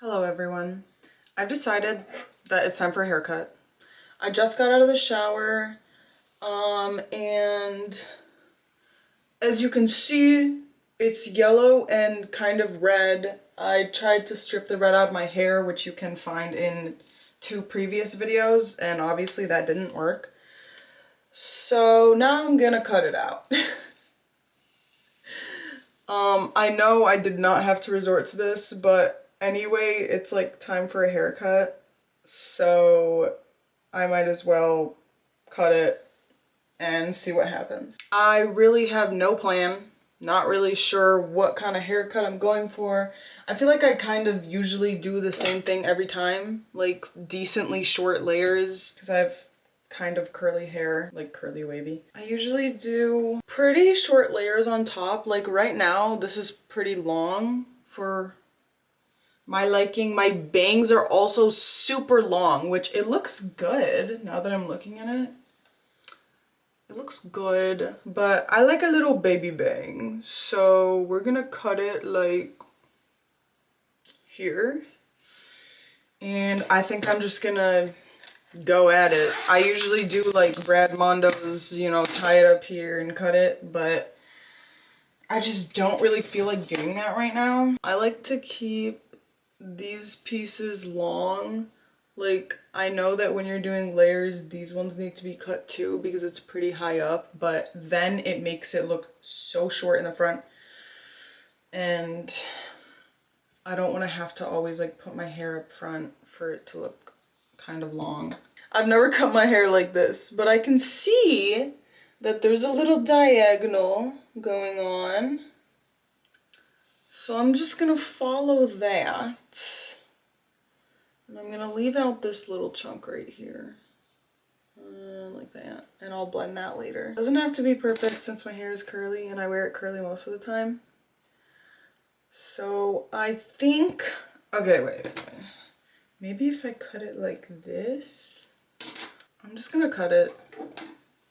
Hello everyone. I've decided that it's time for a haircut. I just got out of the shower, and as you can see, it's yellow and kind of red. I tried to strip the red out of my hair, which you can find in 2 previous videos, and obviously that didn't work. So now I'm gonna cut it out. I know I did not have to resort to this, but anyway, it's like time for a haircut, so I might as well cut it and see what happens. I really have no plan, not really sure what kind of haircut I'm going for. I feel like I kind of usually do the same thing every time, like decently short layers, because I have kind of curly hair, like curly wavy. I usually do pretty short layers on top. Like right now, this is pretty long for my liking. My bangs are also super long, which it looks good now that I'm looking at it. It looks good, but I like a little baby bang. So we're gonna cut it like here. And I think I'm just gonna go at it. I usually do like Brad Mondo's, you know, tie it up here and cut it, but I just don't really feel like doing that right now. I like to keep these pieces long. Like, I know that when you're doing layers, these ones need to be cut too because it's pretty high up, but then it makes it look so short in the front. And I don't want to have to always like put my hair up front for it to look kind of long. I've never cut my hair like this, but I can see that there's a little diagonal going on. So I'm just gonna follow that. And I'm gonna leave out this little chunk right here. Like that. And I'll blend that later. Doesn't have to be perfect since my hair is curly and I wear it curly most of the time. So I think, okay, wait. Maybe if I cut it like this, I'm just gonna cut it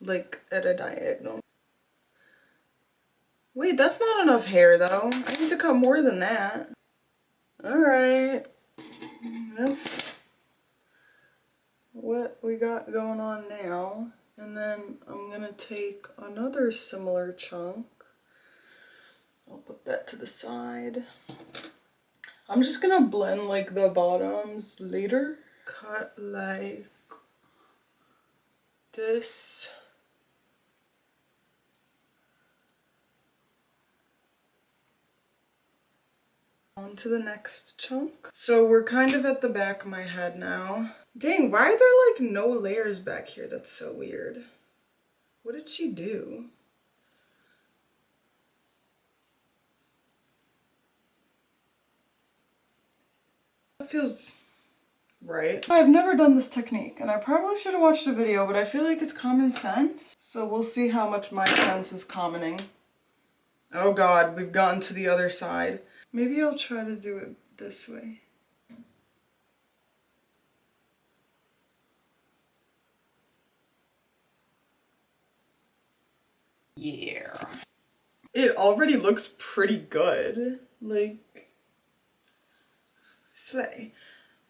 like at a diagonal. Wait, that's not enough hair though. I need to cut more than that. Alright. That's what we got going on now. And then I'm gonna take another similar chunk. I'll put that to the side. I'm just gonna blend like the bottoms later. Cut like this. On to the next chunk. So we're kind of at the back of my head now. Dang, why are there like no layers back here? That's so weird. What did she do? That feels right. I've never done this technique and I probably should have watched a video, but I feel like it's common sense. So we'll see how much my sense is commoning. Oh God, we've gotten to the other side. Maybe I'll try to do it this way. Yeah. It already looks pretty good. Like, slay.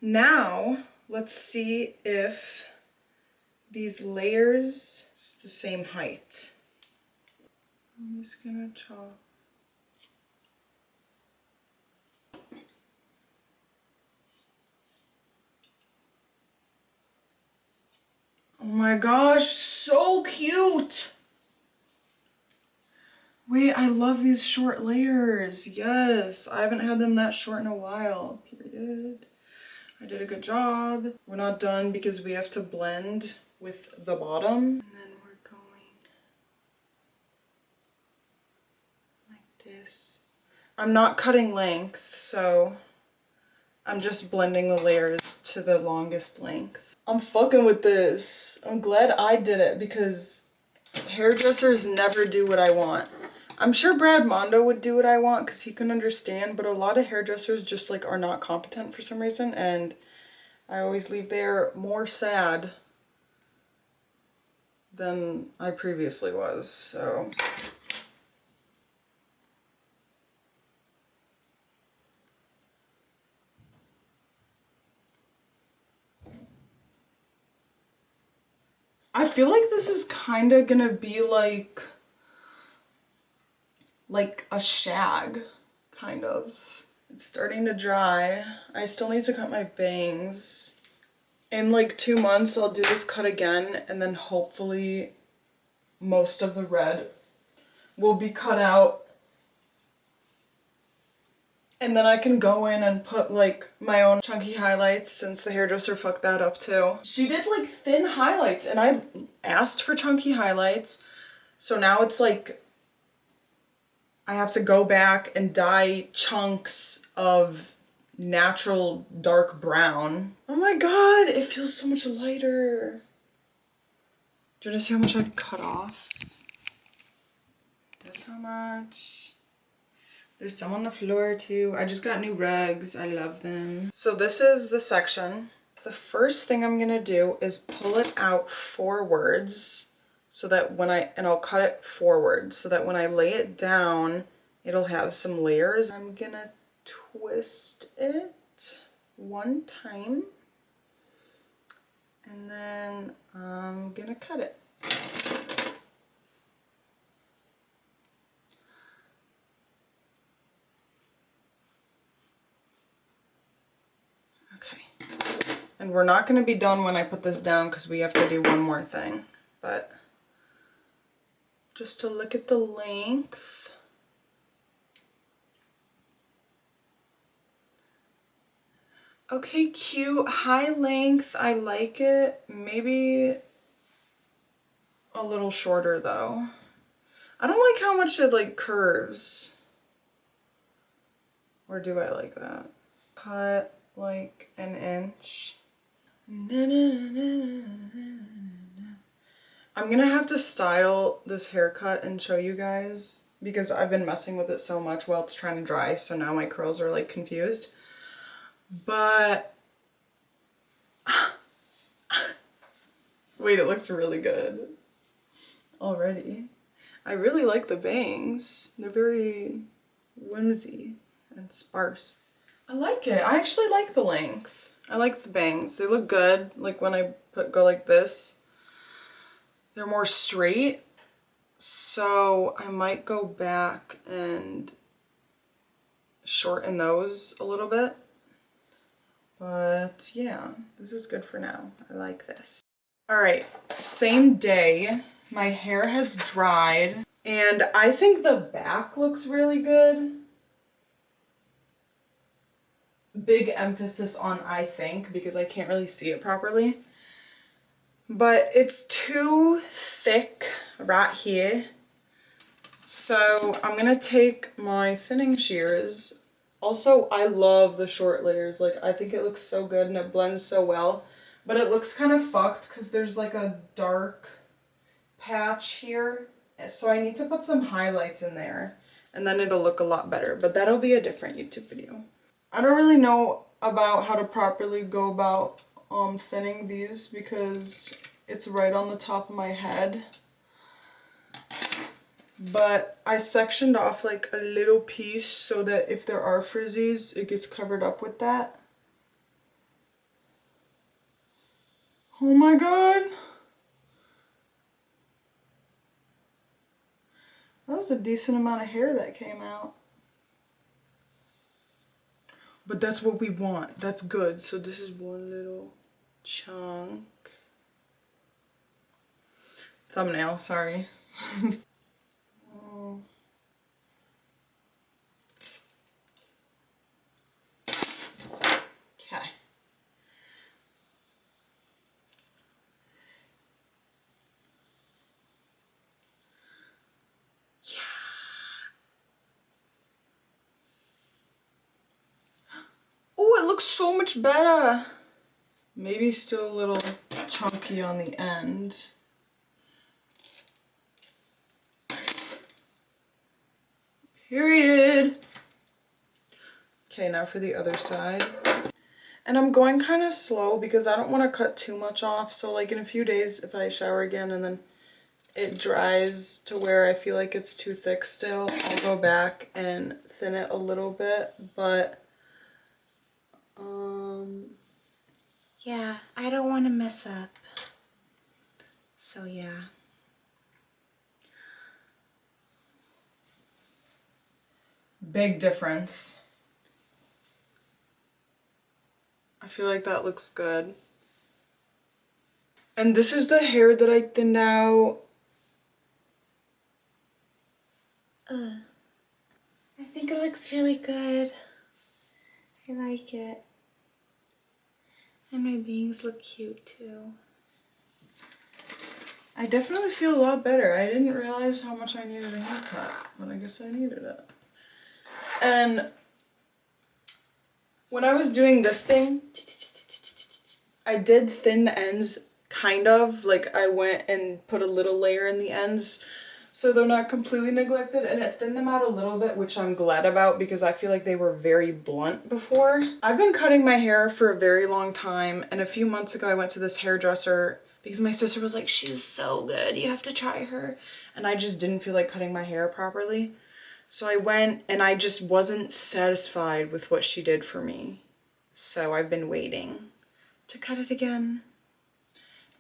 Now, let's see if these layers is the same height. I'm just gonna chop. Oh my gosh, so cute! Wait, I love these short layers. Yes, I haven't had them that short in a while. Period. I did a good job. We're not done because we have to blend with the bottom. And then we're going like this. I'm not cutting length, so I'm just blending the layers to the longest length. I'm fucking with this. I'm glad I did it because hairdressers never do what I want. I'm sure Brad Mondo would do what I want because he can understand, but a lot of hairdressers just like are not competent for some reason, and I always leave there more sad than I previously was, so. I feel like this is kind of gonna be like a shag, kind of. It's starting to dry. I still need to cut my bangs. In like 2 months, I'll do this cut again, and then hopefully most of the red will be cut out. And then I can go in and put like my own chunky highlights, since the hairdresser fucked that up too. She did like thin highlights, and I asked for chunky highlights. So now it's like I have to go back and dye chunks of natural dark brown. Oh my god, it feels so much lighter. Do you want to see how much I've cut off? That's how much. There's some on the floor too. I just got new rugs. I love them. So this is the section. The first thing I'm gonna do is pull it out forwards so that and I'll cut it forward so that when I lay it down, it'll have some layers. I'm gonna twist it one time and then I'm gonna cut it. Okay, and we're not going to be done when I put this down because we have to do one more thing, but just to look at the length. Okay, cute, high length, I like it. Maybe a little shorter though. I don't like how much it like curves. Or do I like that? Cut like an inch. I'm gonna have to style this haircut and show you guys because I've been messing with it so much while it's trying to dry, so now my curls are like confused. But wait, it looks really good already. I really like the bangs. They're very whimsy and sparse. I like it. I actually like the length. I like the bangs. They look good. Like when I go like this, they're more straight. So I might go back and shorten those a little bit. But yeah, this is good for now. I like this. All right, same day. My hair has dried and I think the back looks really good. Big emphasis on I think because I can't really see it properly. But it's too thick right here. So I'm gonna take my thinning shears. Also, I love the short layers. Like, I think it looks so good and it blends so well. But it looks kind of fucked because there's like a dark patch here. So I need to put some highlights in there and then it'll look a lot better. But that'll be a different YouTube video. I don't really know about how to properly go about thinning these because it's right on the top of my head. But I sectioned off like a little piece so that if there are frizzies, it gets covered up with that. Oh my god! That was a decent amount of hair that came out. But that's what we want. That's good. So this is one little chunk. Thumbnail, sorry. Okay. Yeah. Oh, it looks so much better. Maybe still a little chunky on the end. Period. Okay, now for the other side. And I'm going kind of slow because I don't want to cut too much off. So like in a few days, if I shower again and then it dries to where I feel like it's too thick still, I'll go back and thin it a little bit. But yeah, I don't want to mess up. So So yeah. Big difference. I feel like that looks good. And this is the hair that I thinned out. I think it looks really good. I like it. And my bangs look cute too. I definitely feel a lot better. I didn't realize how much I needed a haircut, but I guess I needed it. And when I was doing this thing, I did thin the ends, kind of. Like, I went and put a little layer in the ends so they're not completely neglected, and it thinned them out a little bit, which I'm glad about because I feel like they were very blunt before. I've been cutting my hair for a very long time, and a few months ago I went to this hairdresser because my sister was like, she's so good, you have to try her. And I just didn't feel like cutting my hair properly. So I went and I just wasn't satisfied with what she did for me. So I've been waiting to cut it again.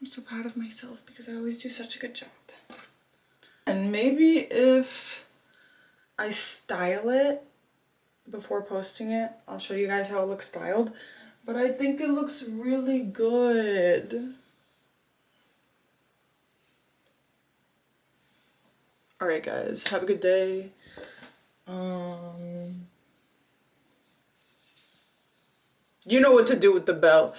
I'm so proud of myself because I always do such a good job. And maybe if I style it before posting it, I'll show you guys how it looks styled. But I think it looks really good. Alright guys, have a good day. You know what to do with the bell.